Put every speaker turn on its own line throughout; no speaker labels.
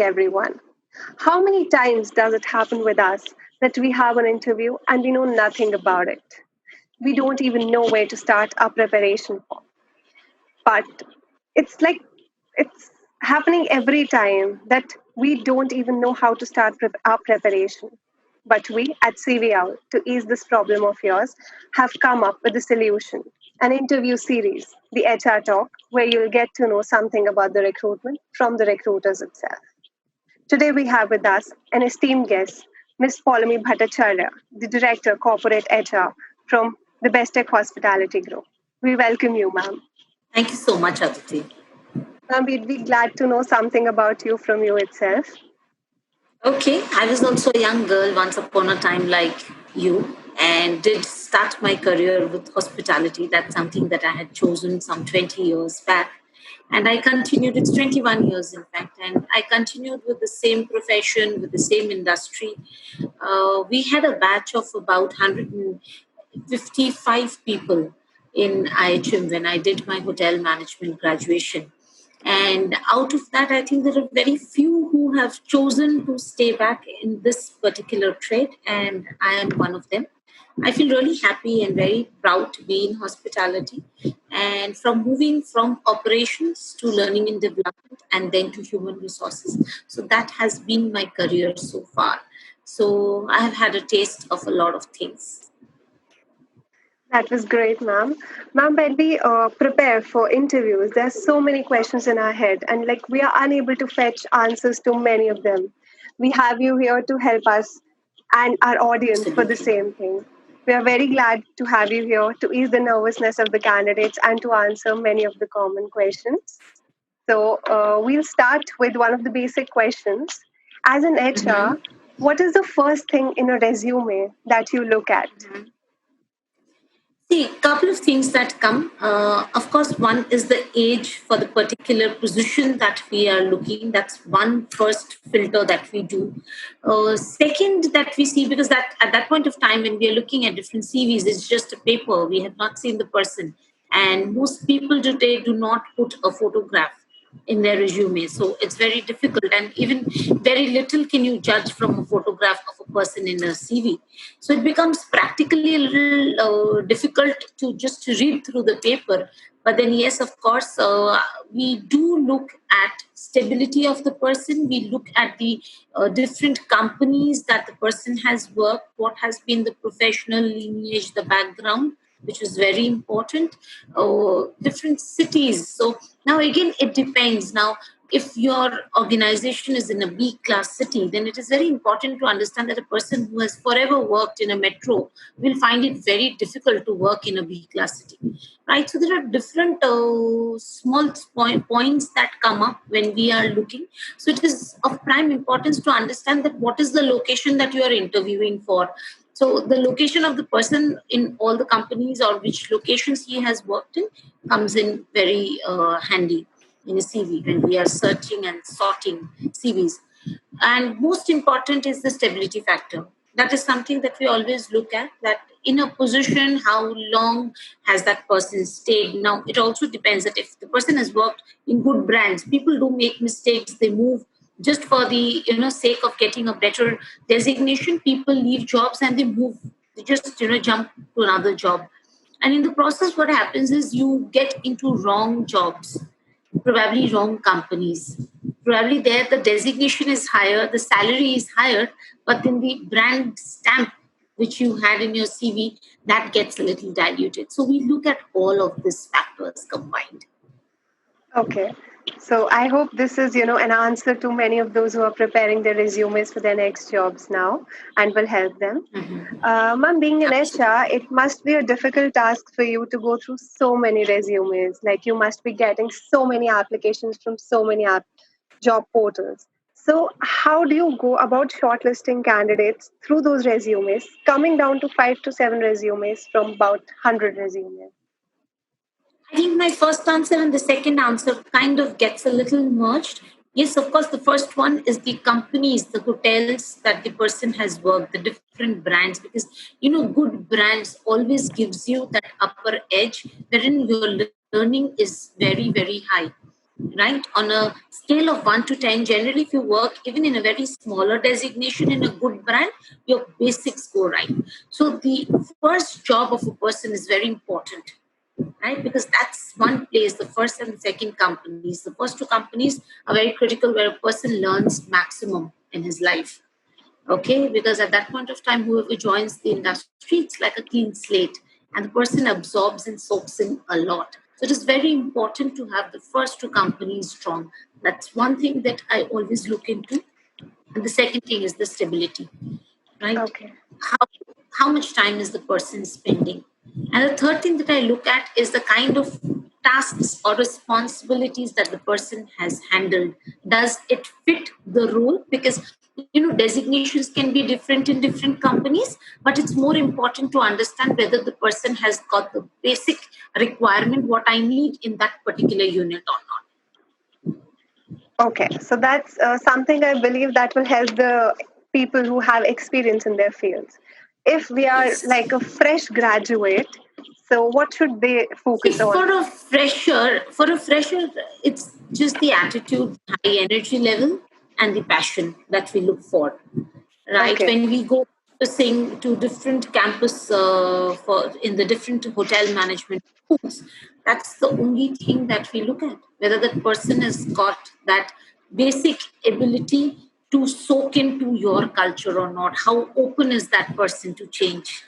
everyone. How many times does it happen with us that we have an interview and we know nothing about it? We don't even know where to start our preparation for. But it's like it's happening every time that we don't even know how to start our preparation. But we at CVL, to ease this problem of yours, have come up with a solution, an interview series, the HR Talk, where you'll get to know something about the recruitment from the recruiters itself. Today we have with us an esteemed guest, Ms.Poulomi Bhattacharya, the Director Corporate HR from the Bestech Hospitality Group. We welcome you, ma'am.
Thank you so much, Aditi.
Ma'am, we'd be glad to know something about you from you itself.
Okay, I was also a young girl once upon a time like you and did start my career with hospitality. That's something that I had chosen some 20 years back. And I continued, it's 21 years in fact, and I continued with the same profession, with the same industry. We had a batch of about 155 people in IHM when I did my hotel management graduation. And out of that, I think there are very few who have chosen to stay back in this particular trade, and I am one of them. I feel really happy and very proud to be in hospitality. And from moving from operations to learning and development and then to human resources. So that has been my career so far. So I have had a taste of a lot of things.
That was great, ma'am. Ma'am, when we prepare for interviews, there's so many questions in our head, and like we are unable to fetch answers to many of them. We have you here to help us and our audience for the
Absolutely.
same thing. We are very glad to have you here to ease the nervousness of the candidates and to answer many of the common questions. So, we'll start with one of the basic questions. As an HR,
Mhm.
what is the first thing in a resume that you look at?
See, a couple of things that come. Of course, one is the age for the particular position that we are looking. That's one first filter that we do. Second, that we see, because that at that point of time when we are looking at different CVs, it's just a paper. We have not seen the person, and most people today do not put a photograph in their resume. So it's very difficult, and even very little can you judge from a photograph of a person in a CV. So it becomes practically a little difficult to just read through the paper. But then, yes, of course, we do look at stability of the person. We look at the different companies that the person has worked, what has been the professional lineage, the background, which is very important. Different cities. So now again, it depends. Now, if your organization is in a B class city, then it is very important to understand that a person who has forever worked in a metro will find it very difficult to work in a B class city, right? So there are different small points that come up when we are looking. So it is of prime importance to understand that what is the location that you are interviewing for. So the location of the person in all the companies or which locations he has worked in comes in very handy in a CV when we are searching and sorting CVs. And most important is the stability factor. That is something that we always look at, that in a position, how long has that person stayed? Now, it also depends that if the person has worked in good brands, people do make mistakes. They move just for the sake of getting a better designation. People leave jobs and they move. They just jump to another job. And in the process, what happens is you get into wrong jobs, probably wrong companies. Probably there the designation is higher, the salary is higher, but then the brand stamp which you had in your CV, that gets a little diluted. So we look at all of these factors combined.
Okay. So I hope this is, an answer to many of those who are preparing their resumes for their next jobs now and will help them. Ma'am, being an
Absolutely.
HR, it must be a difficult task for you to go through so many resumes. Like you must be getting so many applications from so many job portals. So how do you go about shortlisting candidates through those resumes, coming down to 5 to 7 resumes from about 100 resumes?
I think my first answer and the second answer kind of gets a little merged. Yes, of course, the first one is the companies, the hotels that the person has worked, the different brands, because good brands always gives you that upper edge wherein your learning is very, very high. right? On a scale of 1 to 10, generally, if you work even in a very smaller designation in a good brand, your basics go right. So the first job of a person is very important, right? Because that's one place, the first and second companies. The first two companies are very critical where a person learns maximum in his life. Okay, because at that point of time, whoever joins the industry, it's like a clean slate, and the person absorbs and soaks in a lot. So it is very important to have the first two companies strong. That's one thing that I always look into. And the second thing is the stability, right?
Okay.
How how much time is the person spending? And the third thing that I look at is the kind of tasks or responsibilities that the person has handled. Does it fit the role? Because designations can be different in different companies, but it's more important to understand whether the person has got the basic requirement what I need in that particular unit or not.
Okay, so that's something I believe that will help the people who have experience in their fields. If we are
Yes.
like a fresh graduate, so what should they
See,
focus on?
for a fresher, it's just the attitude, high energy level, and the passion that we look for. Right
Okay,
when we go to sing to different campus for in the different hotel management schools, that's the only thing that we look at, whether that person has got that basic ability to soak into your culture or not, how open is that person to change,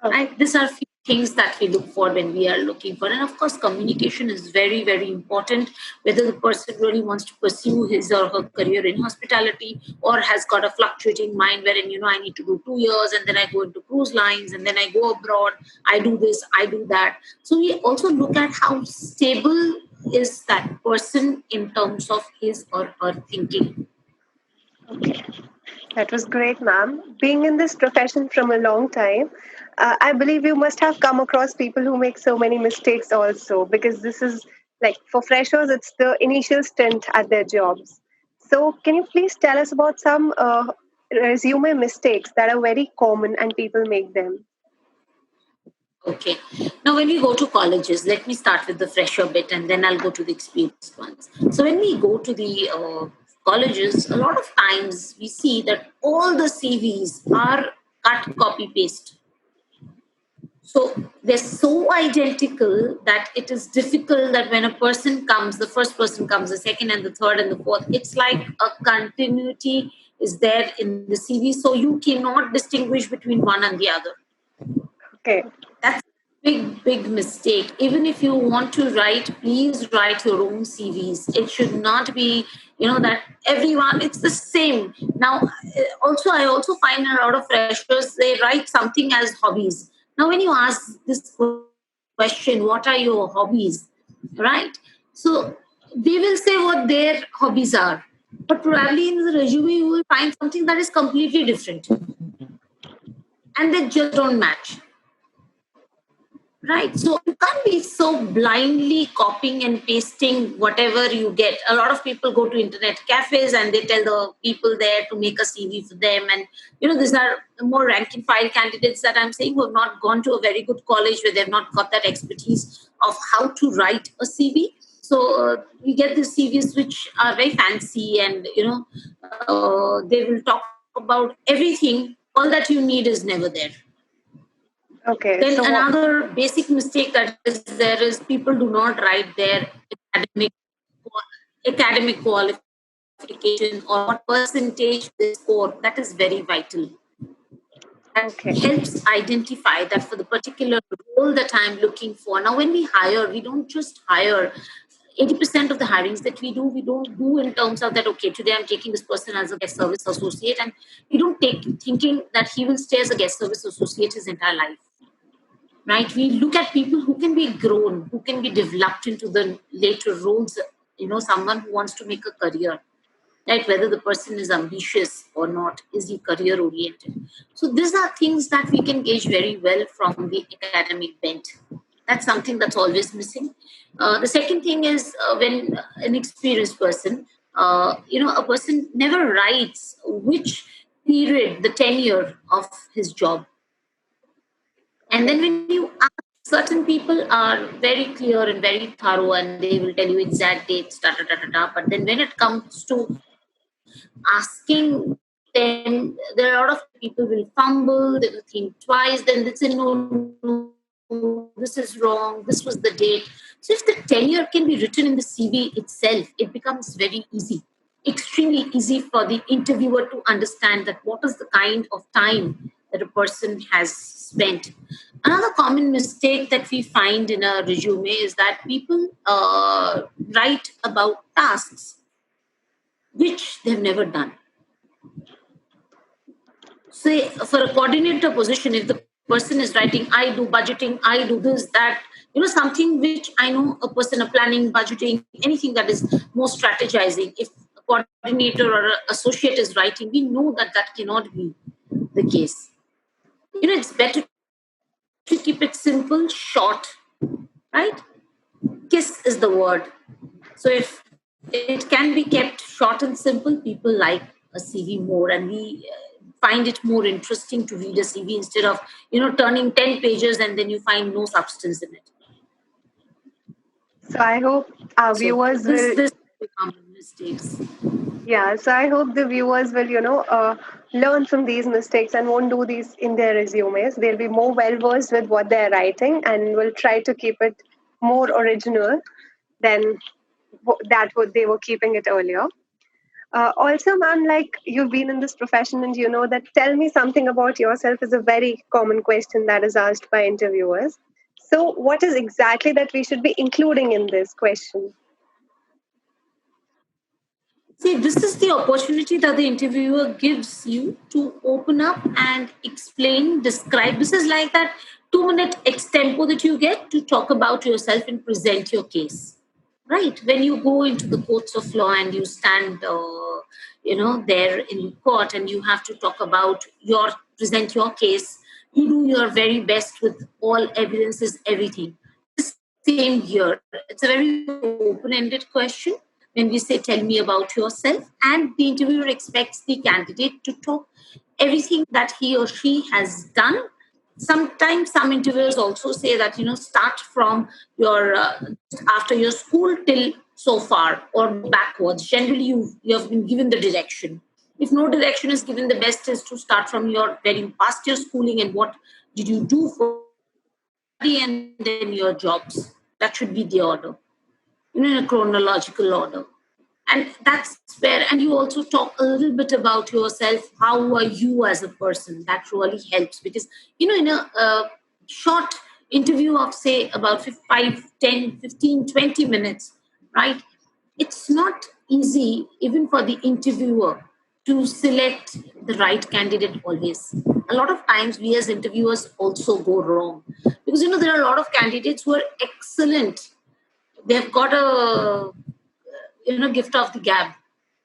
okay,
right? These are few things that we look for when we are looking for. And of course, communication is very, very important. Whether the person really wants to pursue his or her career in hospitality or has got a fluctuating mind wherein, I need to do 2 years and then I go into cruise lines and then I go abroad, I do this, I do that. So we also look at how stable is that person in terms of his or her thinking.
okay. That was great, ma'am. Being in this profession from a long time, I believe you must have come across people who make so many mistakes also, because this is like for freshers, it's the initial stint at their jobs. So, can you please tell us about some resume mistakes that are very common and people make them?
Okay. Now, when we go to colleges, let me start with the fresher bit and then I'll go to the experienced ones. So, when we go to the colleges, a lot of times we see that all the CVs are cut, copy, paste. So, they're so identical that it is difficult that when a person comes, the first person comes, the second and the third and the fourth, it's like a continuity is there in the CV. So, you cannot distinguish between one and the other.
Okay,
That's a big mistake. Even if you want to write, please write your own CVs. It should not be, that everyone, it's the same. Now, I also find a lot of freshers, they write something as hobbies. Now, when you ask this question, what are your hobbies? Right? So they will say what their hobbies are. But probably in the resume, you will find something that is completely different. And they just don't match. Right. So you can't be so blindly copying and pasting whatever you get. A lot of people go to internet cafes and they tell the people there to make a CV for them. And, these are more rank and file candidates that I'm saying who have not gone to a very good college where they've not got that expertise of how to write a CV. So we get these CVs which are very fancy and, they will talk about everything. All that you need is never there.
okay.
Then
So, what?
another basic mistake that is there is people do not write their academic academic qualification or what percentage they score. That is very vital. That
Okay,
helps identify that for the particular role that I'm looking for. Now, when we hire, we don't just hire. 80% of the hirings that we don't do in terms of that, okay, today I'm taking this person as a guest service associate, and we don't take thinking that he will stay as a guest service associate his entire life, right? We look at people who can be grown, who can be developed into the later roles, someone who wants to make a career, right? Whether the person is ambitious or not, is he career oriented? So these are things that we can gauge very well from the academic bent. That's something that's always missing. The second thing is when an experienced person, a person never writes which period, the tenure of his job. And
okay,
then when you ask certain people are very clear and very thorough, and they will tell you exact dates, da da da da da. But then when it comes to asking them, there are a lot of people will fumble, they will think twice, then they say, no, this is wrong, this was the date. So if the tenure can be written in the CV itself, it becomes very easy, extremely easy for the interviewer to understand that what is the kind of time that a person has spent. Another common mistake that we find in a resume is that people write about tasks which they've never done. Say for a coordinator position, if the person is writing, I do budgeting, I do this, that, something which I know a person, a planning, budgeting, anything that is more strategizing, if a coordinator or an associate is writing, we know that that cannot be the case. It's better to keep it simple, short, right? Kiss is the word. So if it can be kept short and simple, people like a CV more, and we find it more interesting to read a CV instead of turning 10 pages and then you find no substance in it.
So I hope
So
our viewers
this
will,
become mistakes.
yeah, so I hope the viewers will, learn from these mistakes and won't do these in their resumes. They'll be more well versed with what they're writing and will try to keep it more original than what they were keeping it earlier. Also, ma'am, like you've been in this profession and you know that tell me something about yourself is a very common question that is asked by interviewers. So, what is exactly that we should be including in this question?
See, this is the opportunity that the interviewer gives you to open up and explain, describe. This is like that 2 minute extempo that you get to talk about yourself and present your case. Right, when you go into the courts of law and you stand there in court and you have to talk about your present your case, you do your very best with all evidences, everything. Same here, it's a very open-ended question. When we say tell me about yourself, and the interviewer expects the candidate to talk everything that he or she has done. Sometimes some interviewers also say that start from your after your school till so far or go backwards. Generally you have been given the direction. If no direction is given, the best is to start from your very past your schooling and what did you do for study, and then your jobs. That should be the order, in a chronological order. And that's where, and you also talk a little bit about yourself. How are you as a person? That really helps because in a short interview of say about 5, 10, 15, 20 minutes, right? It's not easy even for the interviewer to select the right candidate always. A lot of times we as interviewers also go wrong because there are a lot of candidates who are excellent. They've got a gift of the gab,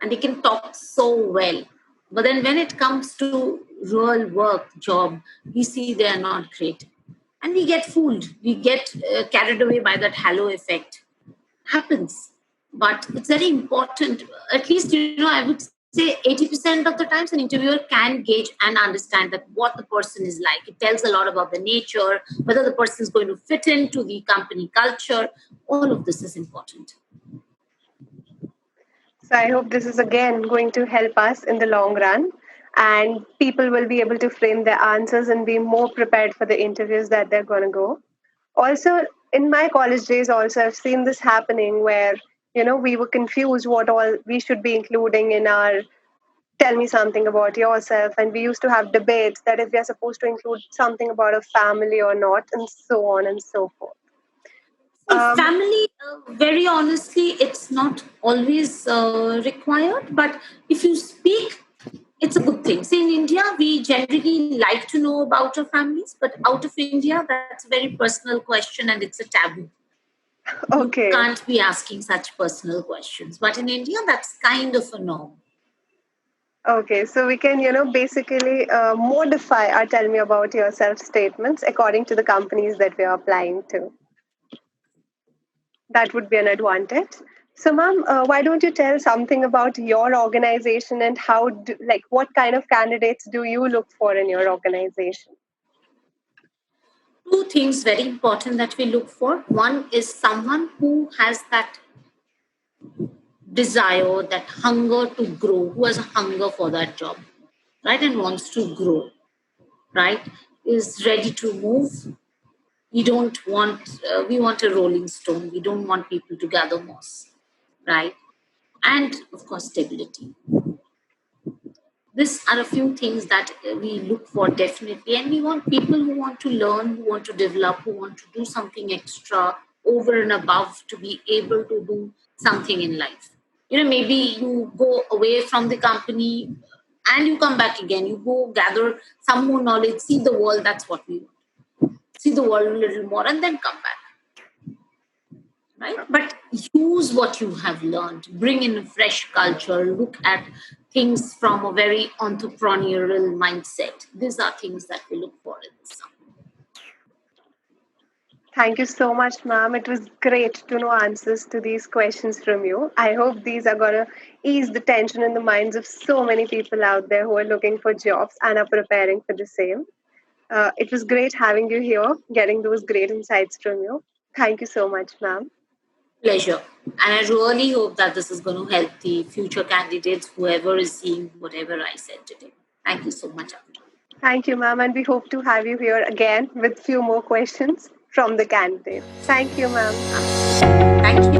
and they can talk so well, but then when it comes to real work job, we see they are not great, and we get fooled, we get carried away by that halo effect. Happens. But it's very important, at least I would say 80% of the times an interviewer can gauge and understand that what the person is like. It tells a lot about the nature, whether the person is going to fit into the company culture. All of this is important.
So I hope this is again going to help us in the long run, and people will be able to frame their answers and be more prepared for the interviews that they're going to go. Also, in my college days, also I've seen this happening where we were confused what all we should be including in our tell me something about yourself, and we used to have debates that if we are supposed to include something about a family or not, and so on and so forth.
See,
Um,
family, very honestly, it's not always required, but if you speak, it's a good thing. See, in India, we generally like to know about our families, but out of India, that's a very personal question and it's a taboo. You
okay.
can't be asking such personal questions. But in India, that's kind of a norm.
Okay, so we can, basically modify our tell me about yourself statements according to the companies that we are applying to. That would be an advantage. So, ma'am, why don't you tell something about your organization and what kind of candidates do you look for in your organization?
Two things very important that we look for. One is someone who has that desire, that hunger to grow, who has a hunger for that job, right, and wants to grow, right, is ready to move. We don't want, we want a rolling stone. We don't want people to gather moss, right? And of course, stability. These are a few things that we look for definitely. And we want people who want to learn, who want to develop, who want to do something extra over and above to be able to do something in life. You know, maybe you go away from the company and you come back again. You go gather some more knowledge, see the world. That's what we want. See the world a little more and then come back. Right? But use what you have learned, bring in a fresh culture, look at things from a very entrepreneurial mindset. These are things that we look for in this.
Thank you so much, ma'am. It was great to know answers to these questions from you. I hope these are going to ease the tension in the minds of so many people out there who are looking for jobs and are preparing for the same. It was great having you here, getting those great insights from you. Thank you so much, ma'am.
Pleasure. And I really hope that this is going to help the future candidates, whoever is seeing whatever I said today. Thank you so much, Amna.
Thank you, ma'am. And we hope to have you here again with few more questions from the candidates. Thank you, ma'am.
Thank you.